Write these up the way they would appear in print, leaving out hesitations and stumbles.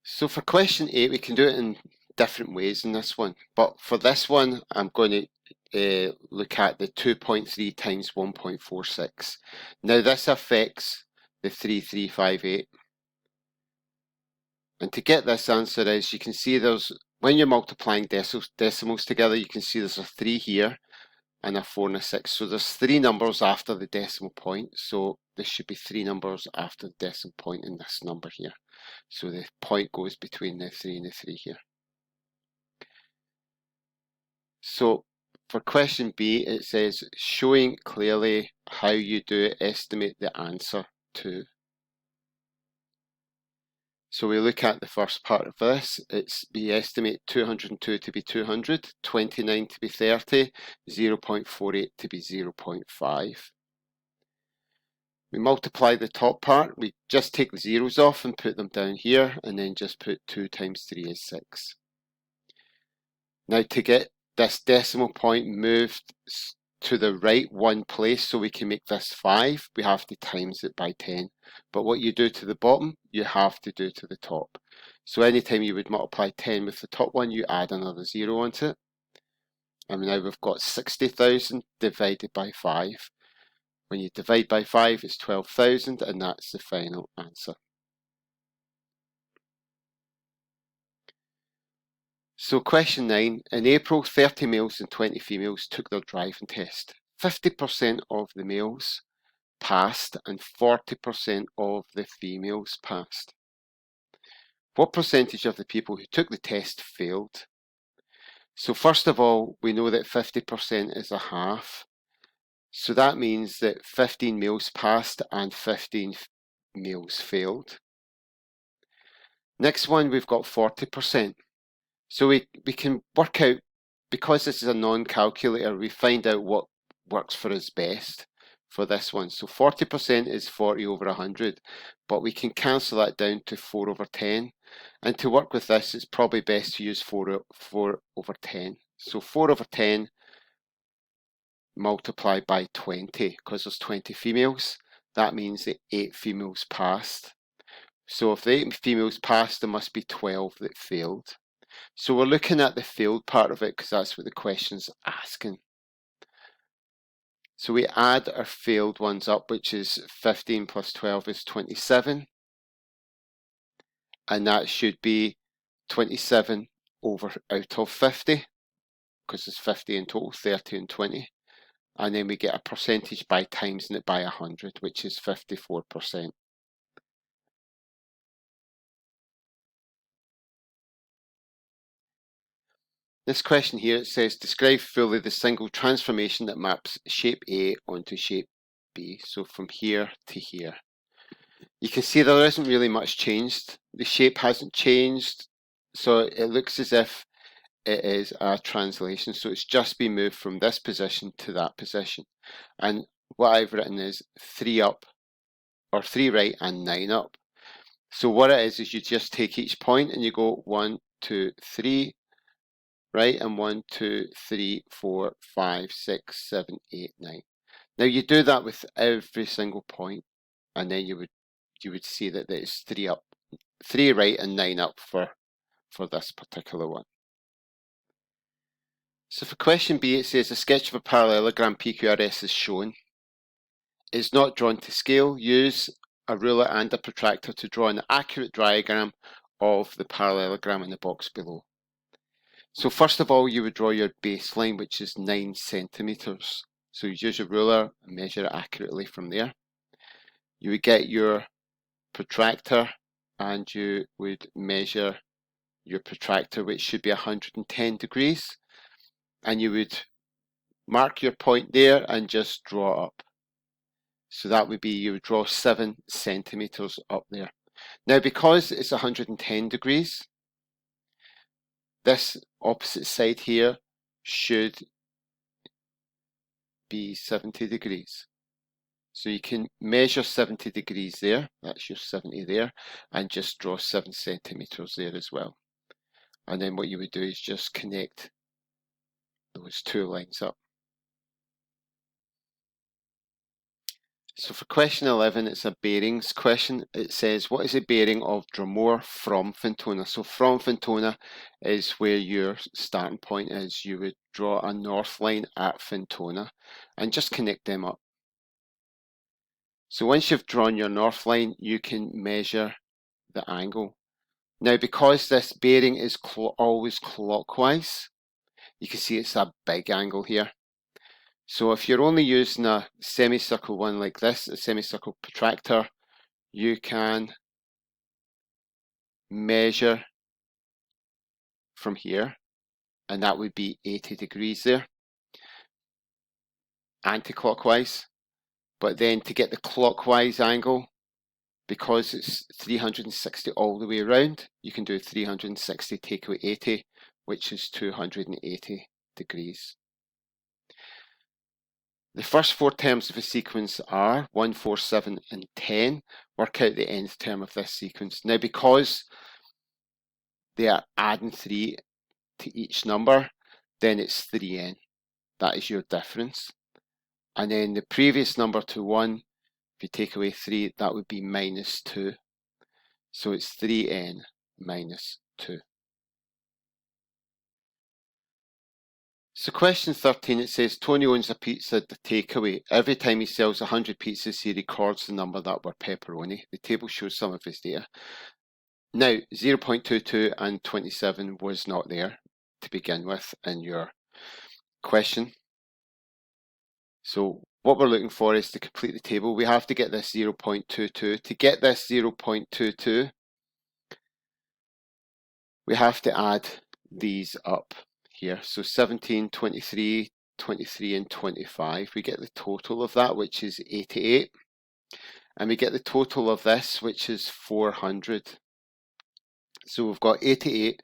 So for question 8, we can do it in different ways in this one. But for this one, I'm going to look at the 2.3 times 1.46. Now this affects the 3358. And to get this answer is, you can see when you're multiplying decimals together, you can see there's a 3 here and a 4 and a 6. So there's 3 numbers after the decimal point. So there should be 3 numbers after the decimal point in this number here. So the point goes between the 3 and the 3 here. So for question B, it says, showing clearly how you do estimate the answer to. So we look at the first part of this. We estimate 202 to be 200, 29 to be 30, 0.48 to be 0.5. We multiply the top part. We just take the zeros off and put them down here, and then just put 2 times 3 is 6. Now to get this decimal point moved to the right one place so we can make this 5, we have to times it by 10. But what you do to the bottom, you have to do to the top. So anytime you would multiply 10 with the top one, you add another 0 onto it. And now we've got 60,000 divided by 5. When you divide by 5, it's 12,000, and that's the final answer. So question 9, in April, 30 males and 20 females took their driving test. 50% of the males passed and 40% of the females passed. What percentage of the people who took the test failed? So first of all, we know that 50% is a half. So that means that 15 males passed and 15 males failed. Next one, we've got 40%. So we can work out, because this is a non-calculator, we find out what works for us best for this one. So 40% is 40 over 100, but we can cancel that down to 4 over 10. And to work with this, it's probably best to use 4 over 10. So 4 over 10 multiplied by 20, because there's 20 females. That means that 8 females passed. So if the 8 females passed, there must be 12 that failed. So we're looking at the failed part of it because that's what the question's asking. So we add our failed ones up, which is 15 plus 12 is 27. And that should be 27 out of 50, because it's 50 in total, 30 and 20. And then we get a percentage by timesing it by 100, which is 54%. This question here, it says, describe fully the single transformation that maps shape A onto shape B. So from here to here. You can see there isn't really much changed. The shape hasn't changed. So it looks as if it is a translation. So it's just been moved from this position to that position. And what I've written is 3 up, or 3 right and 9 up. So what it is you just take each point and you go 1, 2, 3, right, and 1, 2, 3, 4, 5, 6, 7, 8, 9. Now you do that with every single point, and then you would see that it's 3 up, 3 right and 9 up for this particular one. So for question B, it says a sketch of a parallelogram PQRS is shown. It's not drawn to scale. Use a ruler and a protractor to draw an accurate diagram of the parallelogram in the box below. So first of all, you would draw your baseline, which is 9 centimeters. So you use your ruler and measure it accurately from there. You would get your protractor and you would measure your protractor, which should be 110 degrees. And you would mark your point there and just draw up. So that would be, you would draw 7 centimeters up there. Now, because it's 110 degrees, this opposite side here should be 70 degrees. So you can measure 70 degrees there, that's your 70 there, and just draw 7 centimeters there as well. And then what you would do is just connect those 2 lines up. So for question 11, it's a bearings question. It says, what is the bearing of Dromore from Fintona? So from Fintona is where your starting point is. You would draw a north line at Fintona and just connect them up. So once you've drawn your north line, you can measure the angle. Now, because this bearing is always clockwise, you can see it's a big angle here. So if you're only using a semicircle one like this, a semicircle protractor, you can measure from here, and that would be 80 degrees there, anti-clockwise. But then to get the clockwise angle, because it's 360 all the way around, you can do 360 take away 80, which is 280 degrees. The first four terms of a sequence are 1, 4, 7, and 10. Work out the nth term of this sequence. Now, because they are adding 3 to each number, then it's 3n. That is your difference. And then the previous number to 1, if you take away 3, that would be minus 2. So it's 3n minus 2. So question 13, it says, Tony owns a pizza takeaway. Every time he sells 100 pizzas, he records the number that were pepperoni. The table shows some of his data. Now, 0.22 and 27 was not there to begin with in your question. So what we're looking for is to complete the table. We have to get this 0.22. To get this 0.22, we have to add these up here. So 17, 23, 23 and 25. We get the total of that, which is 88. And we get the total of this, which is 400. So we've got 88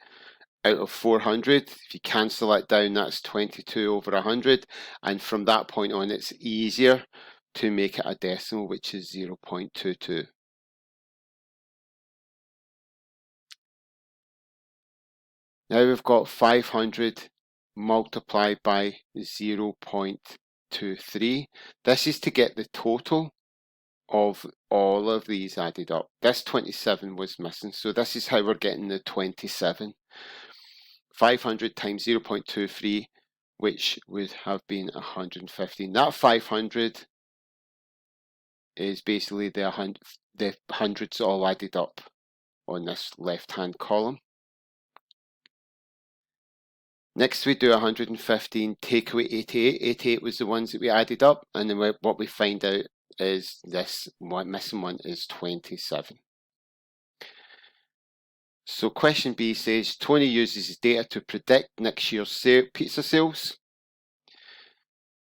out of 400. If you cancel that down, that's 22 over 100. And from that point on, it's easier to make it a decimal, which is 0.22. Now we've got 500 multiplied by 0.23. This is to get the total of all of these added up. This 27 was missing, so this is how we're getting the 27. 500 times 0.23, which would have been 115. That 500 is basically the hundreds all added up on this left-hand column. Next we do 115, take away 88. 88 was the ones that we added up, and then what we find out is this missing one is 27. So question B says, Tony uses his data to predict next year's pizza sales.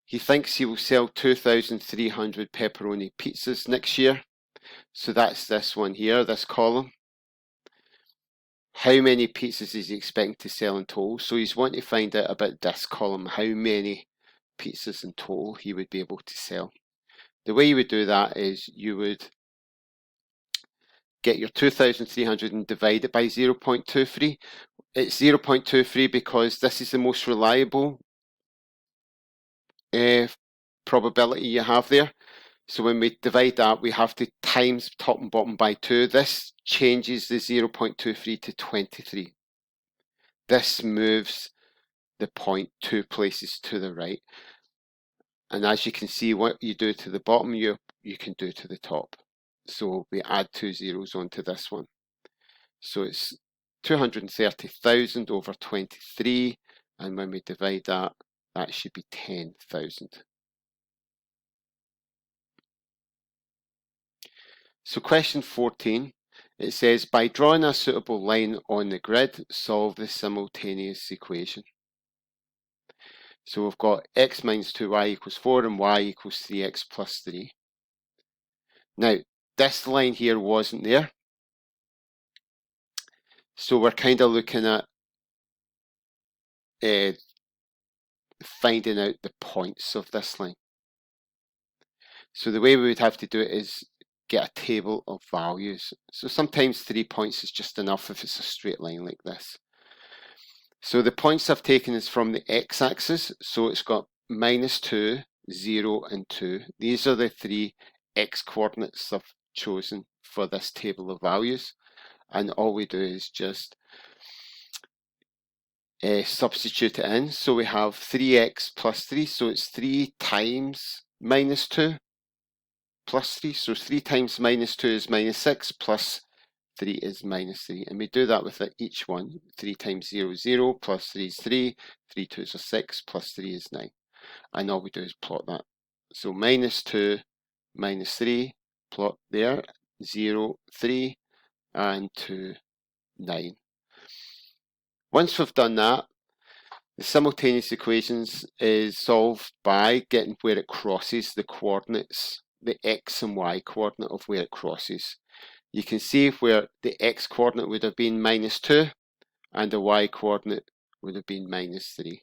He thinks he will sell 2,300 pepperoni pizzas next year. So that's this one here, this column. How many pizzas is he expecting to sell in total? So he's wanting to find out about this column, how many pizzas in total he would be able to sell. The way you would do that is you would get your 2,300 and divide it by 0.23. It's 0.23 because this is the most reliable probability you have there. So when we divide that, we have to times top and bottom by 2. This changes the 0.23 to 23. This moves the point 2 places to the right. And as you can see, what you do to the bottom, you can do to the top. So we add 2 zeros onto this one. So it's 230,000 over 23. And when we divide that, that should be 10,000. So question 14, it says, by drawing a suitable line on the grid, solve the simultaneous equation. So we've got x minus 2y equals 4 and y equals 3x plus 3. Now, this line here wasn't there. So we're kind of looking at finding out the points of this line. So the way we would have to do it is get a table of values. So sometimes 3 points is just enough if it's a straight line like this. So the points I've taken is from the x-axis. So it's got minus 2, 0 and 2. These are the 3 x coordinates I've chosen for this table of values, and all we do is just substitute it in. So we have 3x plus 3, so it's 3 times minus 2 plus 3. So 3 times minus 2 is minus 6, plus 3 is minus 3. And we do that with each one. 3 times 0 is 0, plus 3 is 3, 3 2s are 6, plus 3 is 9. And all we do is plot that. So minus 2, minus 3, plot there, 0, 3, and 2, 9. Once we've done that, the simultaneous equations is solved by getting where it crosses the coordinates, the x and y coordinate of where it crosses. You can see where the x coordinate would have been minus 2 and the y coordinate would have been minus 3.